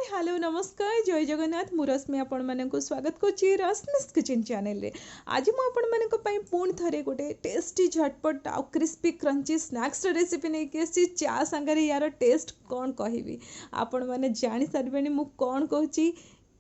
Hello नमस्कार जय जगन्नाथ मु रश्मि आपण मानक स्वागत करछि रश्मिस किचन चैनल रे। आज मु आपण मानक पई पुणी थरे गोटे टेस्टी झटपट आ क्रिस्पी क्रंची स्नैक्स रेसिपी नै के सी चा संगरे यार टेस्ट कोन कहिबी आपण माने जानि सरबेनी मु कोन कहछि।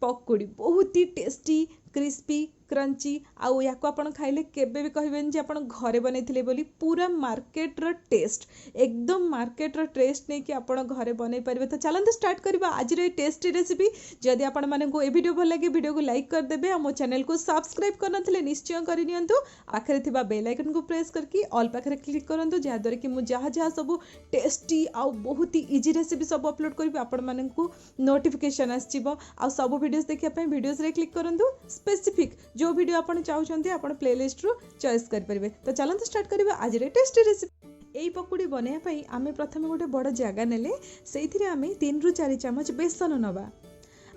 पकोड़ी बहुत ही टेस्टी क्रिस्पी क्रंची आउ या आपण खाइले केबे भी कहबेन जे आपण घरे बनैथिले बोली पूरा मार्केट रो टेस्ट एकदम मार्केट रो टेस्ट नै कि आपण घरे बनै परबे। तो चलंतु स्टार्ट करबा आज रे टेस्टी रेसिपी। जदि आपण माने को ए वीडियो भल लागे वीडियो को लाइक कर देबे आ मो चैनल को सब्सक्राइब करनथिले निश्चय करि नियंतु। आखरे थिबा बेल आइकन को प्रेस करके ऑल पाखरे क्लिक करंतु जहा दरे कि मु जहा जहा सब टेस्टी आ बहुत ही इजी रेसिपी सब अपलोड करबे आपण माने को नोटिफिकेशन आसीबो। आ सब वीडियोस देखिया पय वीडियोस रे क्लिक करंतु स्पेसिफिक जो वीडियो आपण चाहउछंती आपण प्लेलिस्ट रो चॉइस कर परिबे। तो चलंतु स्टार्ट करबा आज रे टेस्टी रेसिपी। एई पकोड़ी बनाया पई आमे प्रथमे गोटे बड़ जागा नेले सेइथिरे आमे 3 रु 4 चम्मच बेसन नबा।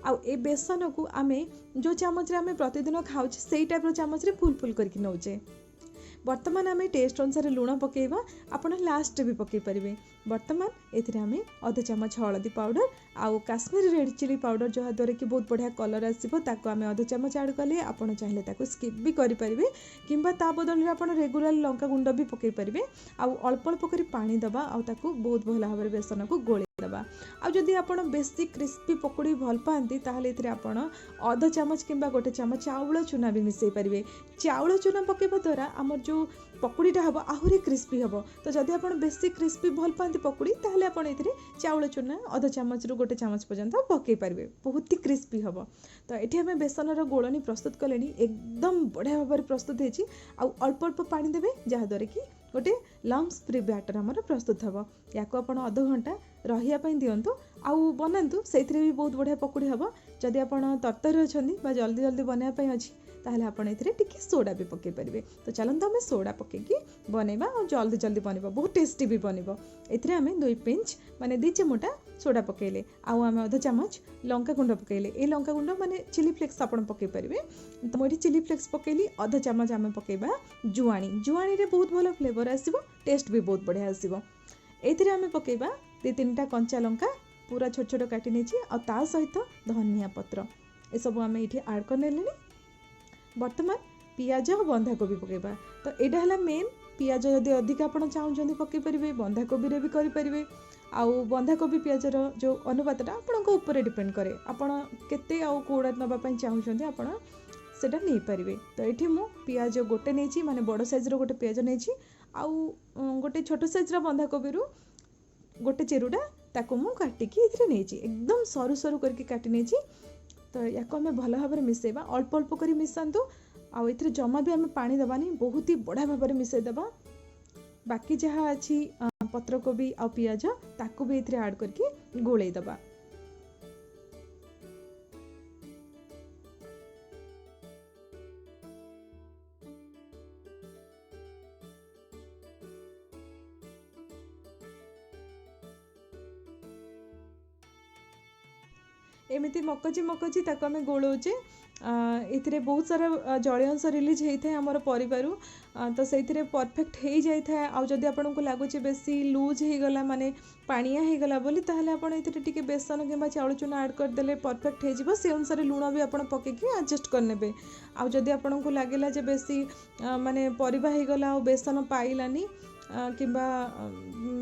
आ ए बेसन को आमे जो चम्मच रे आमे प्रतिदिन खाउछ सेई टाइप रो चम्मच रे फुल फुल करके नौचे। वर्तमान आमे टेस्ट अनुसार लुण पकेबा आपण लास्ट भी पके परिबे। वर्तमान एथिरे आमे आधा चम्मच हळदी पाउडर आउ काश्मीरी रेड चिली पाउडर जहा द्वारा कि बहुत बढ़िया कलर आसीबो ताको आमे आधा चम्मच ऐड कले आपण चाहिले ताको स्किप भी करि परिबे किंबा ता बदल रे आपण रेगुलर लंका गुंड भी पके परिबे। आउ अल्प अल्प करी पानी दबा आउ ताको बहुत भला भाबरे बेसन को गोळे दबा। आ जदि आपण बेसी क्रिस्पी पकोड़ी भल पांती ताहले एथिरे आपण आधा चम्मच किंबा गोटे चम्मच चाउळ चूना भी मिसई परिबे। चाउळ चूना पकेबा द्वारा हमर जो पकोड़ीटा हम आहुरी क्रिस्पी हम। तो जदि आप बेसी क्रिस्पी भल पाती पकोड़ी ताहले आपण एथिरे चाउळ चूना आधा चम्मच रु गोटे चम्मच पर्यंत पकई पारिबे बहुत ही क्रिस्पी हम। तो एठी हमें बेसनर गोलनी प्रस्तुत कलेनी एकदम बढ़िया भाव प्रस्तुत होइछि। आ अल्प अल्प पानी देबे जहा द्वारा कि गोटे लम्स फ्री बैटर हमर प्रस्तुत हम। याको आपण आधा घंटा रहिया पई दियंतु आउ बनांतु सेथिरे भी बहुत बढ़िया पकोड़ी हम। जदि आपण तरतर अछंदी बा जल्दी जल्दी बनाया पई अछि ताहले आपण एथिरे टिके सोडा भी पके परिबे। तो चलंतु हमें सोडा पके की बनेबा और जल्दी जल्दी बनेबा बहुत टेस्टी भी बनेबो। एथिरे हमें 2 पिंच माने 2 चिमटा सोडा पकेले आउ हमें आधा चम्मच लंका गुंड पकेले। ए लंका गुंड माने चिली फ्लेक्स आपण पके परिबे। तो मोरी चिली फ्लेक्स पकेली आधा चम्मच हमें पकेबा जुआणी। जुआणी रे बहुत भलो फ्लेवर आसीबो टेस्ट भी बहुत बढ़िया आसीबो। एथिरे हमें पकेबा 2-3टा कंचा लंका पूरा छोट छोट काटी नेछि आ ता सहित धनिया पत्र ए सब हमें इठी ऐड कर नेलेनी। वर्तमान पियाज और बंधाकोबी पकेबा। तो एटा हला मेन पियाज जदि अधिक आपण चाहउछंती पके परिबे बंधाकोबी रे भी करि परिबे। आउ बंधाकोबी पियाज रो जो अनुपातटा आपण को ऊपर डिपेंड करे आपण केते आउ कोडा नबा पई चाहउछंती आपण सेटा नै परिबे। तो एठी मु पियाज गोटे नेछि माने बड़ साइज रो गोटे पियाज नेछि आउ गोटे छोट साइज रो बंधाकोबी रो गोटे चेरुडा ताको मु काटी की इथरे नेछि एकदम सरू सरू करके काटी नेछि। तो याको हमें भल भाव में मिसेबा अल्प अल्प करी मिसांतु आउ एथिरे जमा भी हमें पानी दबानी बहुत ही बढ़िया भाव में मिसई दबा। बाकी जहाँ अच्छी पत्रकोबी आ पियाज ताको भी एथिरे ऐड करके गोळेई दबा। एमिति मकची मकची ताको हमें गोलोचे। एथिरे बहुत सारा जलीय अंश रिलीज होता है आमर परिबारु। तो से परफेक्ट हो जाता है। आउ जदि आपको लगुच बेसी लूज हो गला माने पानिया हो गला बोली ताहले आपण एथिरे टिके बेसन किंबा चाउळ चूना ऐड कर देले परफेक्ट हो जिवो। से अनुसार लूण भी आपण पकेकी एडजस्ट करनेबे। आउ जदि आपको लागेला जे बेसी माने परिबा हो गला और बेसन पाइलानी किंबा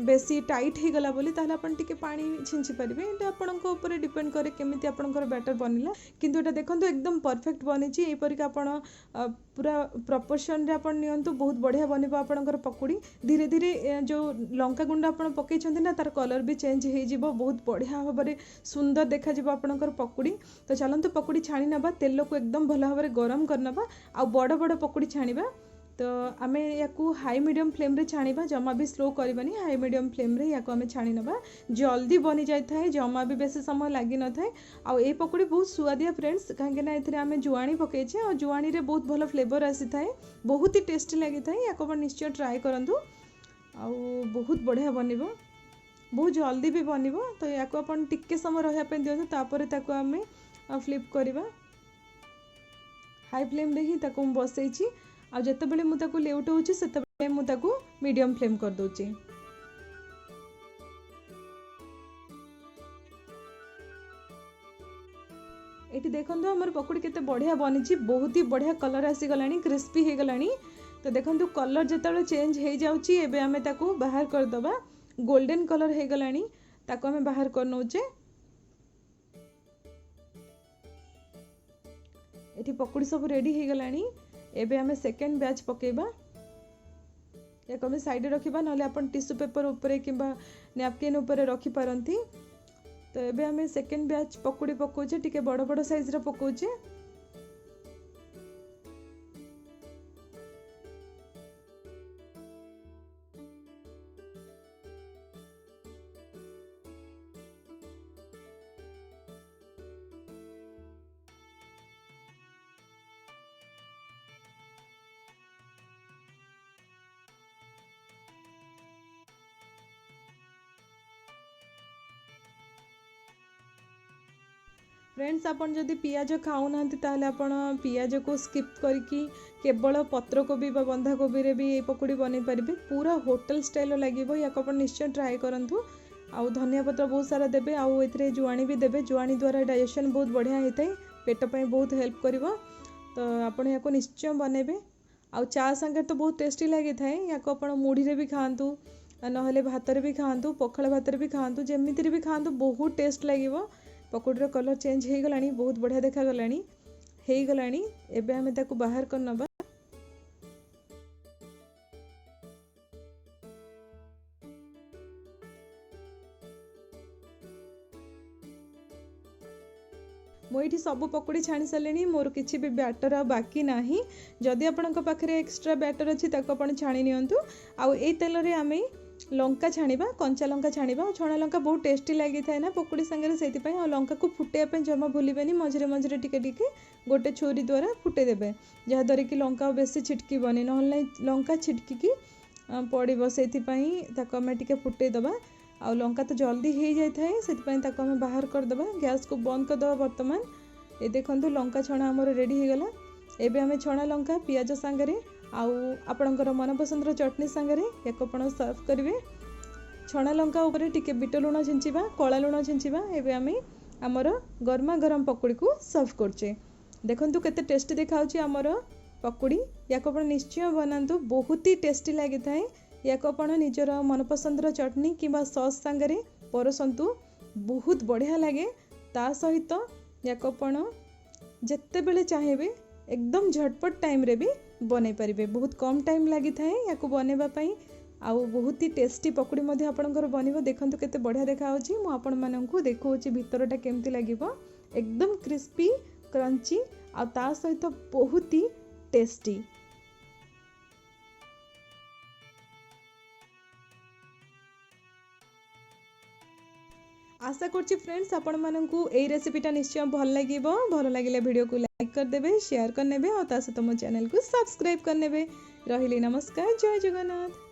बेसी टाइट हो गला बोली ताहले आपण टिके पानी छिंची परिबे। एटा आपणको ऊपर डिपेंड करे केमिति आपणकर बैटर बनिला। किंतु एटा देखंतु एकदम परफेक्ट बनिची। एई परिका आपण पूरा प्रोपोर्शन रे आपण नियंतु बहुत बढ़िया बनिबो आपणकर पकोड़ी। धीरे धीरे जो लंका गुंड आपण पके छथि ना तार कलर भी चेंज हो जिवो बहुत बढ़िया भाबरे सुंदर देखा जिवो आपणकर पकोड़ी। तो चलंतु पकोड़ी छाणी नबा तेल को एकदम भला भाबरे गरम करनबा आ बड़ बड़ पकोड़ी छाणीबा। तो आमे याकू हाई मीडियम फ्लेम रे छाणीबा जमा भी स्लो करबानी हाई मीडियम फ्लेम रे याकू आमे छाणी नबा जल्दी बनी जाय थाए जमा भी बेसी समय लागी न थाए। आ ए पकोड़ी बहुत सुआदिया फ्रेंड्स काहे ना एथिरे आमे जुआणी पकेछे और जुआणी रे बहुत भलो फ्लेवर आसी थाए बहुत ही टेस्टी लागि थाए। याकू आपण निश्चय ट्राई करंतु आ बहुत बढ़िया बनिबो बहुत जल्दी भी बनिबो। तो याकू आपण टिक्के समय रहया पे दियौ तापर ताकू आमे फ्लिप करबा हाई फ्लेम रे ही ताकू बसैछि। आ जते बेले मु ताकू लेउटौछि सेते बेले मु ताकू मीडियम फ्लेम कर दोछि। ये देखो आमर पकोड़ी केते बढ़िया बनी, बहुत ही बढ़िया कलर आसीगला, क्रिस्पी हो गलानी। तो देखो कलर जिते चेंज हो जाऊँगी एबे आमे ताकू बाहर करदबा। गोल्डन कलर हो गलानी, ताकू आमे बाहर कर नौचे। ये पकोड़ी सब रेडी हो गलानी। एबे आमे सेकेंड बैच पकेबा। या आमे साइड रखिबा, नले आपण टिश्यू पेपर ऊपर किंबा नैपकिन ऊपर रखी पारंती। तो एबे आमे सेकेंड बैच पकोड़ी पकोचे, टिके बड़ बड़ साइज रा पकोचे। फ्रेंड्स, आपन जदि पियाज खाऊना ताहले आपन पियाज को स्किप करके केवल पत्र कोबी बा बंधा कोबी रे भी ये पकोड़ी बनै परिबे। पूरा होटल स्टाइल लागिबो। या को आपन निश्चय ट्राई करंतु। आउ धनिया पत्र बहुत सारा देबे, आउ एथरे जुआणी भी देबे। जुआणी द्वारा डाइजेशन बहुत बढ़िया होता है, पेट पई बहुत हेल्प करिवो। तो आपन या को निश्चय बनेबे। आउ चा संगे तो बहुत टेस्टी लगी थाए। या को आपन मुढ़ी रे भी खांतु, नहले भात रे भी खांतु, पखाल भात रे भी खांतु, जेमिति रे भी खांतु, बहुत टेस्ट लागिवो। पकोड़ीर कलर चेंज हो गलानी, बहुत बढ़िया देखा गलानी, हो गलानी। एबे हमें ताकू बाहर कर नबा। मुझे सब पकोड़ी छाणी सारे, मोर किसी भी बैटर आ बाकी नाही। जदि आपन पाखे एक्स्ट्रा बैटर अच्छी ताको आपन छाणी नियंतु। आउ ए तेल रे आमे लंका छाणीबा, कंचा लंका छाणीबा। छणा लंका बहुत टेस्टी लगी थाए ना पकोड़ी संगे, से लंका को फुटेया जमा भूलें। मझे मझे टिके टिके गोटे छुरी द्वारा फुटे देबे, जहाँद्वारा कि लंका बेसी छिटकबनी, ना लंका छिटकी पड़ो। से आम टिके फुटे दबा। आ लंका तो जल्दी हो जाए से आम बाहर करदे। गैस को बंद करदे। बर्तमान ये देखो लंका छणा आमर रेडी हो गला। एबे आमे छणा लंका पियाज सांगरे आउ आपणकर मनपसंद चटनी सांगरे या आपण सर्व करेंगे। छणा लंका ऊपर टिके बिट लुण छिंचिबा, कला लुण छिंचिबा। एबे आमे आमर गरमा गरम पकोड़ी को सर्व करचे। देखंतु केते टेस्टी देखाउची आमर पकोड़ी। या को आपण निश्चय बनांतु, बहुत ही टेस्टी लगी थाए। या को आपण निजर मनपसंद चटनी किंबा सॉस सांगरे परसंतु, बहुत बढ़िया लगे। ता सहित या को आपण जेते बेले चाहिए एकदम झटपट टाइम रे भी बनै परिबे। बहुत कम टाइम लगी थाए या को बनेबा पई। आउ बहुत ही टेस्टी पकोड़ी मध्ये आपणकर बनिबो। देखंतु केते बढ़िया देखा होची। मु आपण माननकु देखौची भितरटा केमती लागिबो, एकदम क्रिस्पी क्रंची आ ता सहित बहुत ही टेस्टी। आशा करछि फ्रेंड्स आपण माननकु एई रेसिपीटा निश्चय भल लागिबो। भल लागिले वीडियो को लाइक कर देबे, शेयर कर नेबे और ता सहित मो चैनल को सब्सक्राइब कर नेबे। रहिली नमस्कार, जय जगन्नाथ।